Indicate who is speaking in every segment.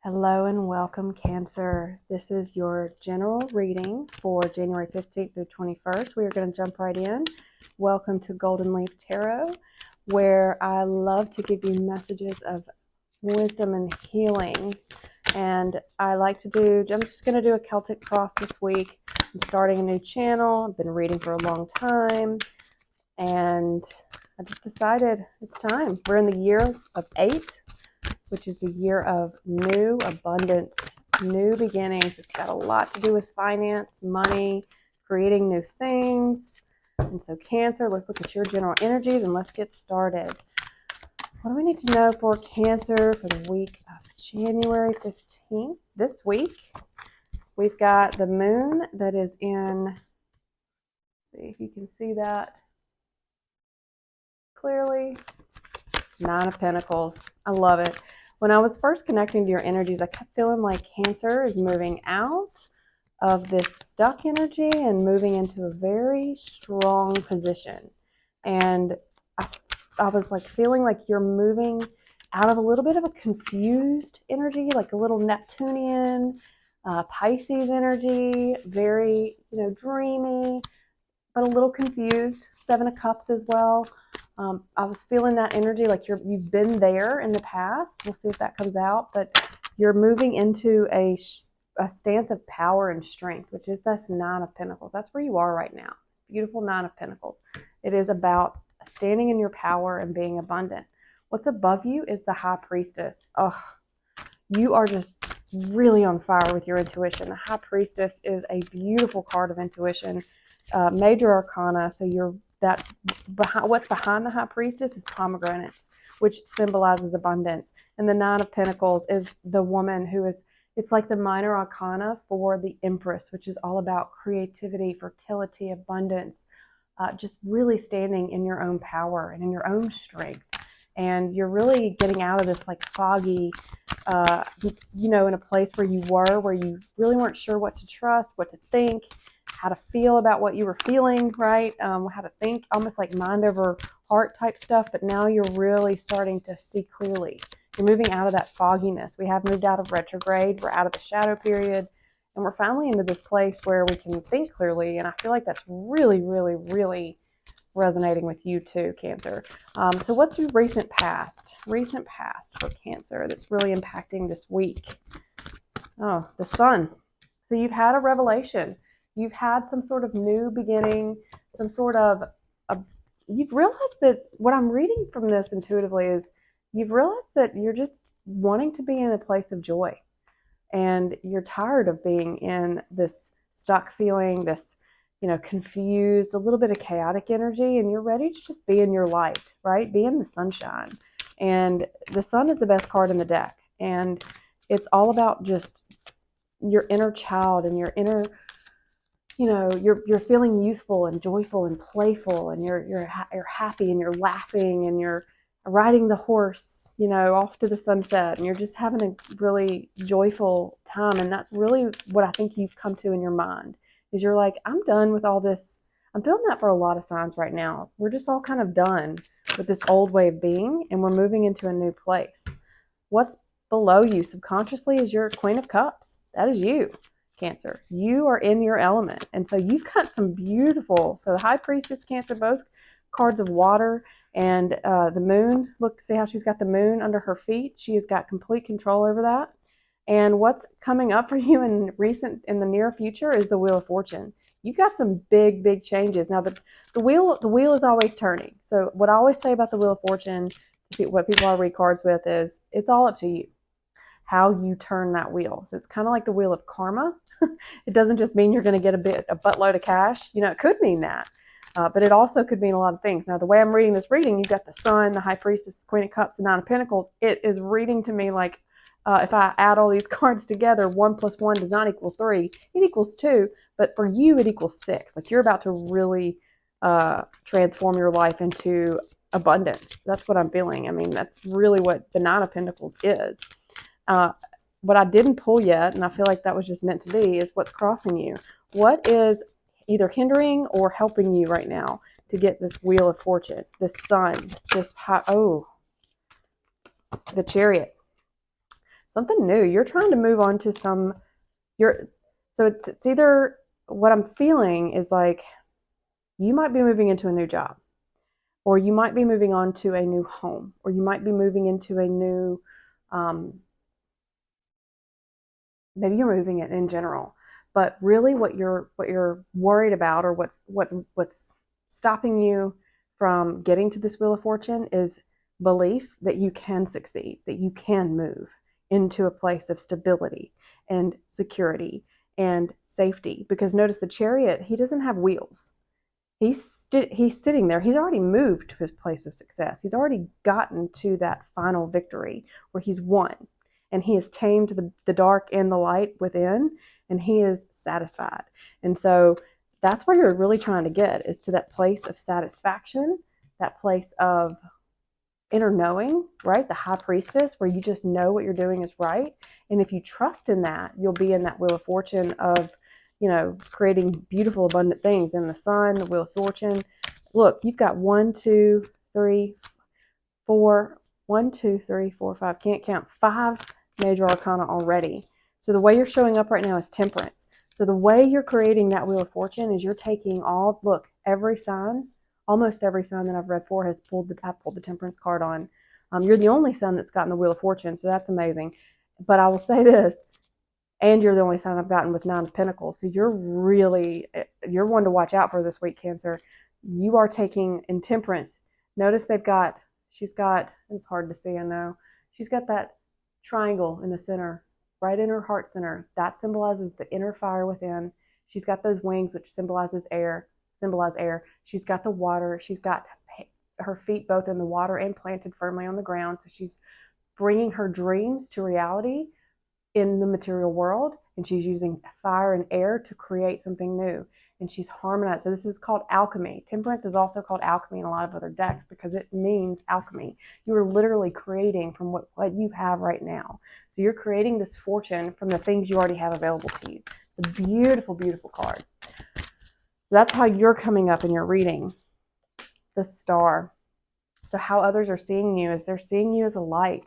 Speaker 1: Hello and welcome, Cancer. This is your general reading for January 15th through 21st. We are going to jump right in. Welcome to Golden Leaf Tarot, where I love to give you messages of wisdom and healing. And I'm just going to do a Celtic cross this week. I'm starting a new channel. I've been reading for a long time. And I just decided it's time. We're in the year of 8, which is the year of new abundance, new beginnings. It's got a lot to do with finance, money, creating new things. And so Cancer, let's look at your general energies and let's get started. What do we need to know for Cancer for the week of January 15th? This week, we've got the moon that is in, let's see if you can see that clearly. 9 of Pentacles. I love it. When I was first connecting to your energies, I kept feeling like Cancer is moving out of this stuck energy and moving into a very strong position. And I was like feeling like you're moving out of a little bit of a confused energy, like a little Neptunian, Pisces energy, very, dreamy, but a little confused. 7 of Cups as well. I was feeling that energy, like you've been there in the past. We'll see if that comes out, but you're moving into a stance of power and strength, which is this 9 of Pentacles. That's where you are right now. Beautiful 9 of Pentacles. It is about standing in your power and being abundant. What's above you is the High Priestess. Oh, you are just really on fire with your intuition. The High Priestess is a beautiful card of intuition, major arcana. So what's behind the High Priestess is pomegranates, which symbolizes abundance. And the 9 of Pentacles is the woman it's like the minor arcana for the Empress, which is all about creativity, fertility, abundance, just really standing in your own power and in your own strength. And you're really getting out of this like foggy, in a place where you really weren't sure what to trust, what to think, how to feel about what you were feeling, right? How to think, almost like mind over heart type stuff. But now you're really starting to see clearly. You're moving out of that fogginess. We have moved out of retrograde. We're out of the shadow period. And we're finally into this place where we can think clearly. And I feel like that's really, really, really resonating with you too, Cancer. So what's your recent past for Cancer that's really impacting this week? Oh, the Sun. So you've had a revelation. You've had some sort of new beginning, some sort of, you've realized that what I'm reading from this intuitively is you've realized that you're just wanting to be in a place of joy. And you're tired of being in this stuck feeling, this, confused, a little bit of chaotic energy, and you're ready to just be in your light, right? Be in the sunshine. And the Sun is the best card in the deck. And it's all about just your inner child and your inner, you're feeling youthful and joyful and playful, and you're happy and you're laughing and you're riding the horse, off to the sunset, and you're just having a really joyful time. And that's really what I think you've come to in your mind, is you're like, I'm done with all this. I'm feeling that for a lot of signs right now. We're just all kind of done with this old way of being, and we're moving into a new place. What's below you subconsciously is your Queen of Cups. That is you, Cancer. You are in your element. And so you've got some beautiful, so the High Priestess, Cancer, both cards of water, and the moon. Look, see how she's got the moon under her feet? She has got complete control over that. And what's coming up for you in the near future is the Wheel of Fortune. You've got some big, big changes. Now the wheel is always turning. So what I always say about the Wheel of Fortune, what people I read cards with, is it's all up to you how you turn that wheel. So it's kind of like the wheel of karma. It doesn't just mean you're going to get a buttload of cash. It could mean that. But it also could mean a lot of things. Now, the way I'm reading this reading, you've got the Sun, the High Priestess, the Queen of Cups, the 9 of Pentacles. It is reading to me like, if I add all these cards together, 1 plus 1 does not equal 3. It equals 2. But for you, it equals 6. Like you're about to really transform your life into abundance. That's what I'm feeling. I mean, that's really what the 9 of Pentacles is. What I didn't pull yet, and I feel like that was just meant to be, is what's crossing you. What is either hindering or helping you right now to get this Wheel of Fortune, this Sun, the Chariot. something new. You're trying to move on to so it's either, what I'm feeling is like you might be moving into a new job, or you might be moving on to a new home, or you might be moving into a new, maybe you're moving it in general. But really what you're worried about, or what's stopping you from getting to this Wheel of Fortune, is belief that you can succeed, that you can move into a place of stability and security and safety. Because notice the Chariot, he doesn't have wheels. He's sitting there. He's already moved to his place of success. He's already gotten to that final victory where he's won, and he has tamed the dark and the light within, and he is satisfied. And so that's where you're really trying to get, is to that place of satisfaction, that place of inner knowing, right? The high priestess, where you just know what you're doing is right. And if you trust in that, you'll be in that Wheel of Fortune of, creating beautiful, abundant things in the sun, the Wheel of Fortune. Look, you've got 1, 2, 3, 4, 1, 2, 3, 4, 5, can't count, 5 major arcana already. So the way you're showing up right now is Temperance. So the way you're creating that Wheel of Fortune is you're taking every sign, almost every sign that I've read for has pulled the Temperance card on. You're the only sign that's gotten the Wheel of Fortune, so that's amazing. But I will say this, and you're the only sign I've gotten with 9 of Pentacles. So you're one to watch out for this week, Cancer. You are taking in Temperance. Notice she's got, it's hard to see, I know. She's got that triangle in the center, right in her heart center. That symbolizes the inner fire within. She's got those wings, which symbolize air. She's got the water. She's got her feet both in the water and planted firmly on the ground. So she's bringing her dreams to reality in the material world, and she's using fire and air to create something new, and she's harmonized. So this is called alchemy. Temperance is also called alchemy in a lot of other decks because it means alchemy. You are literally creating from what you have right now. So you're creating this fortune from the things you already have available to you. It's a beautiful, beautiful card. So that's how you're coming up in your reading. The Star. So how others are seeing you is they're seeing you as a light.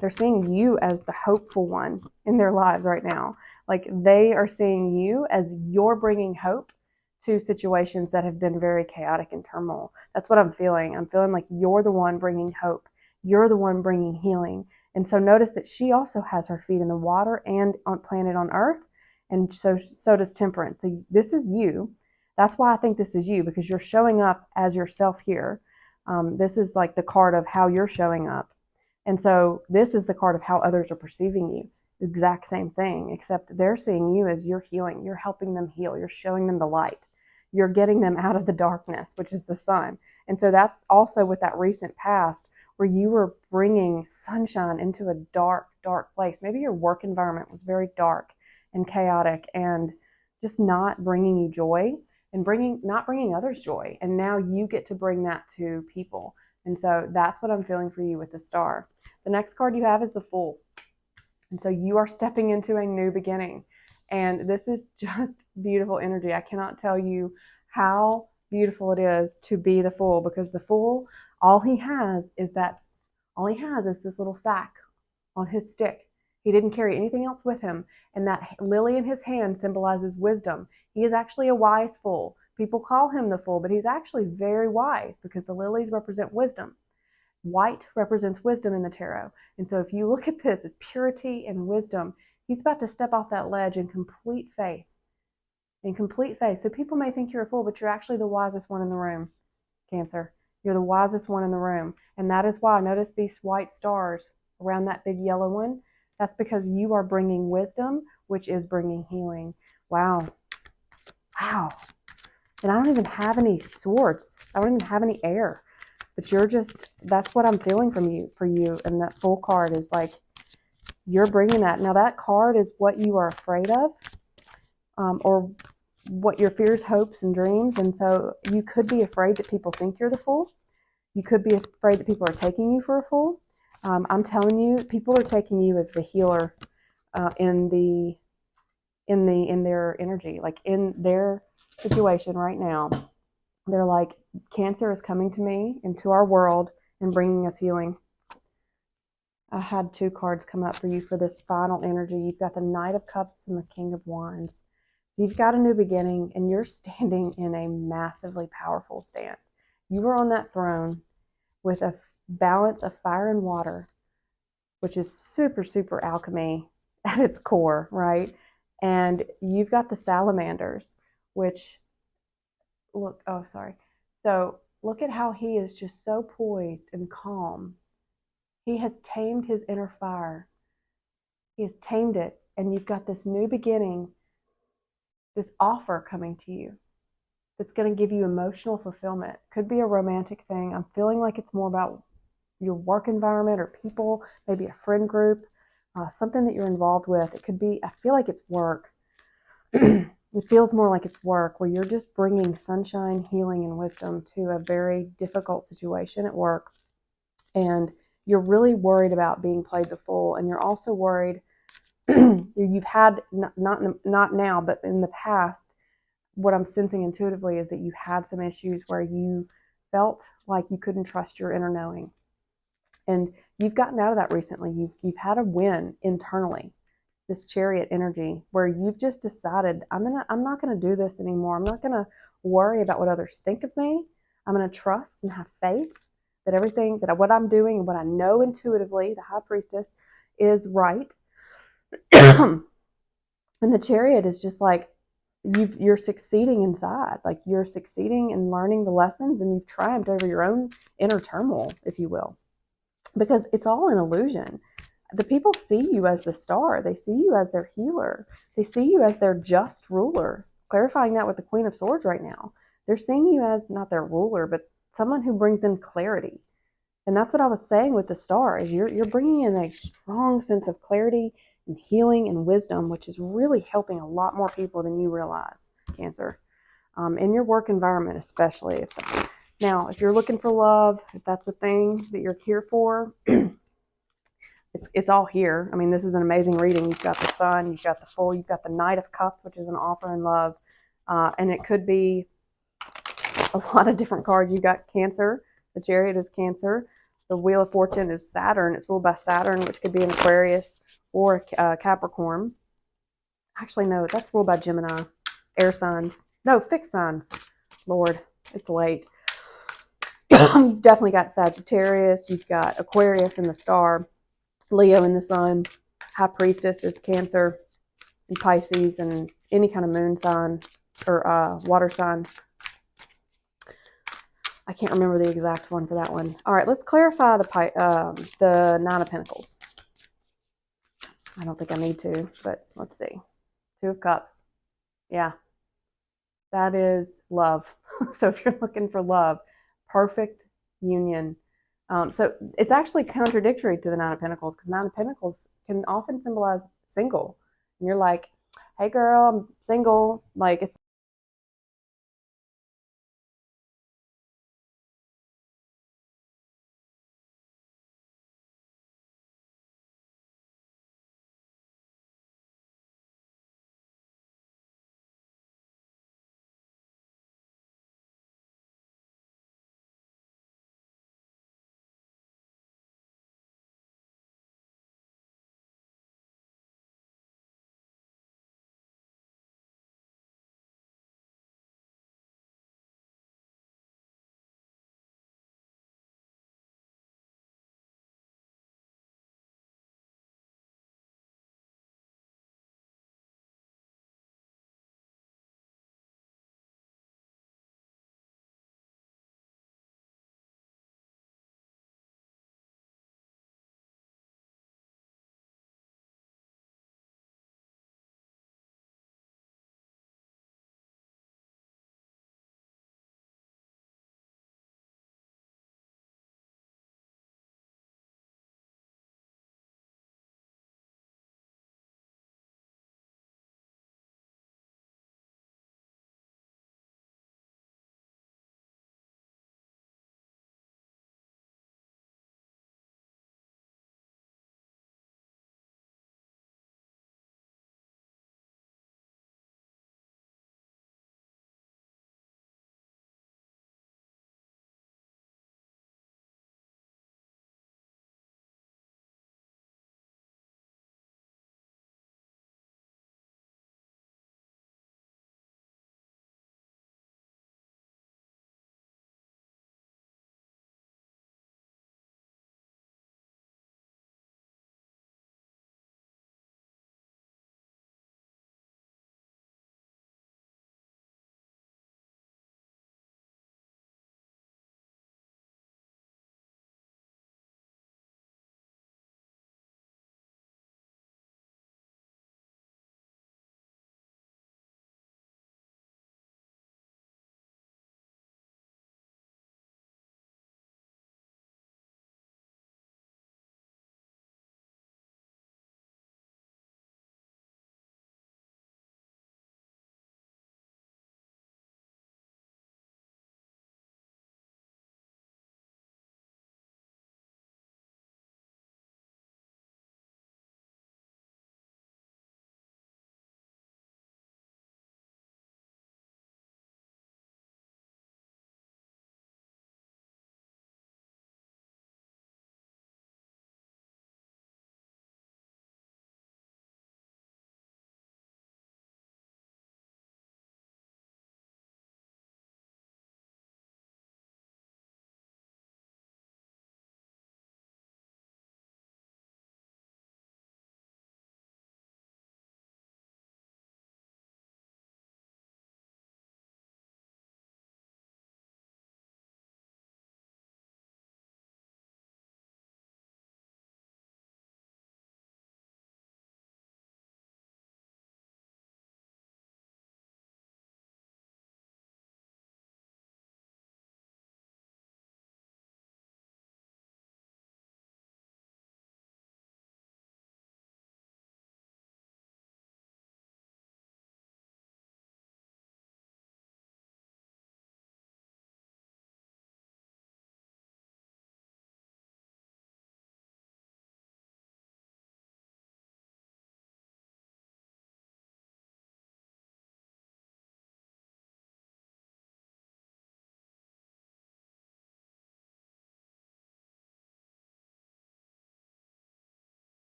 Speaker 1: They're seeing you as the hopeful one in their lives right now. Like, they are seeing you as you're bringing hope to situations that have been very chaotic and turmoil. That's what I'm feeling. I'm feeling like you're the one bringing hope. You're the one bringing healing. And so notice that she also has her feet in the water and on planet on earth. And so does Temperance. So this is you. That's why I think this is you, because you're showing up as yourself here. This is like the card of how you're showing up. And so this is the card of how others are perceiving you. Exact same thing, except they're seeing you as you're healing. You're helping them heal. You're showing them the light. You're getting them out of the darkness, which is the sun. And so that's also with that recent past where you were bringing sunshine into a dark, dark place. Maybe your work environment was very dark and chaotic and just not bringing you joy and not bringing others joy. And now you get to bring that to people. And so that's what I'm feeling for you with the Star. The next card you have is the Fool. And so you are stepping into a new beginning. And this is just beautiful energy. I cannot tell you how beautiful it is to be the Fool, because the Fool, all he has is this little sack on his stick. He didn't carry anything else with him. And that lily in his hand symbolizes wisdom. He is actually a wise fool. People call him the Fool, but he's actually very wise because the lilies represent wisdom. White represents wisdom in the tarot. And so if you look at this as purity and wisdom, he's about to step off that ledge in complete faith. In complete faith. So people may think you're a fool, but you're actually the wisest one in the room, Cancer. You're the wisest one in the room. And that is why, notice these white stars around that big yellow one. That's because you are bringing wisdom, which is bringing healing. Wow. Wow. And I don't even have any swords. I don't even have any air. But that's what I'm feeling for you. And that Fool card is like, you're bringing that. Now that card is what you are afraid of, or what your fears, hopes, and dreams. And so you could be afraid that people think you're the Fool. You could be afraid that people are taking you for a fool. I'm telling you, people are taking you as the healer in their energy, like in their situation right now. They're like, Cancer is coming to me, into our world, and bringing us healing. I had two cards come up for you for this final energy. You've got the Knight of Cups and the King of Wands. So you've got a new beginning, and you're standing in a massively powerful stance. You were on that throne with a balance of fire and water, which is super, super alchemy at its core, right? And you've got the salamanders, which look, oh, sorry. So look at how he is just so poised and calm. He has tamed his inner fire. He has tamed it. And you've got this new beginning, this offer coming to you that's going to give you emotional fulfillment. Could be a romantic thing. I'm feeling like it's more about your work environment or people, maybe a friend group, something that you're involved with. It could be, I feel like it's work. It feels more like it's work where you're just bringing sunshine, healing, and wisdom to a very difficult situation at work. And you're really worried about being played the fool. And you're also worried, you've had, not now, but in the past, what I'm sensing intuitively is that you had some issues where you felt like you couldn't trust your inner knowing. And you've gotten out of that recently. You've had a win internally, this Chariot energy, where you've just decided, I'm not gonna do this anymore. I'm not gonna worry about what others think of me. I'm gonna trust and have faith that everything that what I'm doing and what I know intuitively, the High Priestess, is right. And the Chariot is just like, you're succeeding inside, like you're succeeding in learning the lessons, and you've triumphed over your own inner turmoil, if you will, because it's all an illusion. The people see you as the star. They see you as their healer. They see you as their just ruler. Clarifying that with the Queen of Swords right now. They're seeing you as not their ruler, but someone who brings in clarity. And that's what I was saying with the star, is you're bringing in a strong sense of clarity and healing and wisdom, which is really helping a lot more people than you realize, Cancer. In your work environment especially. Now, if you're looking for love, if that's the thing that you're here for, it's all here. I mean, this is an amazing reading. You've got the Sun, you've got the Fool, you've got the Knight of Cups, which is an offer in love. And it could be a lot of different cards. You've got Cancer. The Chariot is Cancer. The Wheel of Fortune is Saturn. It's ruled by Saturn, which could be an Aquarius or Capricorn. Actually, no, that's ruled by Gemini. Air signs. No, fixed signs. Lord, it's late. You've definitely got Sagittarius. You've got Aquarius in the star. Leo in the sun. High Priestess is Cancer and Pisces, and any kind of moon sign or water sign. I can't remember the exact one for that one. All right, let's clarify the Nine of Pentacles. I don't think I need to, but let's see. Two of Cups. Yeah, that is love. So if you're looking for love, perfect union. So it's actually contradictory to the Nine of Pentacles, because Nine of Pentacles can often symbolize single. And you're like, hey girl, I'm single. Like, it's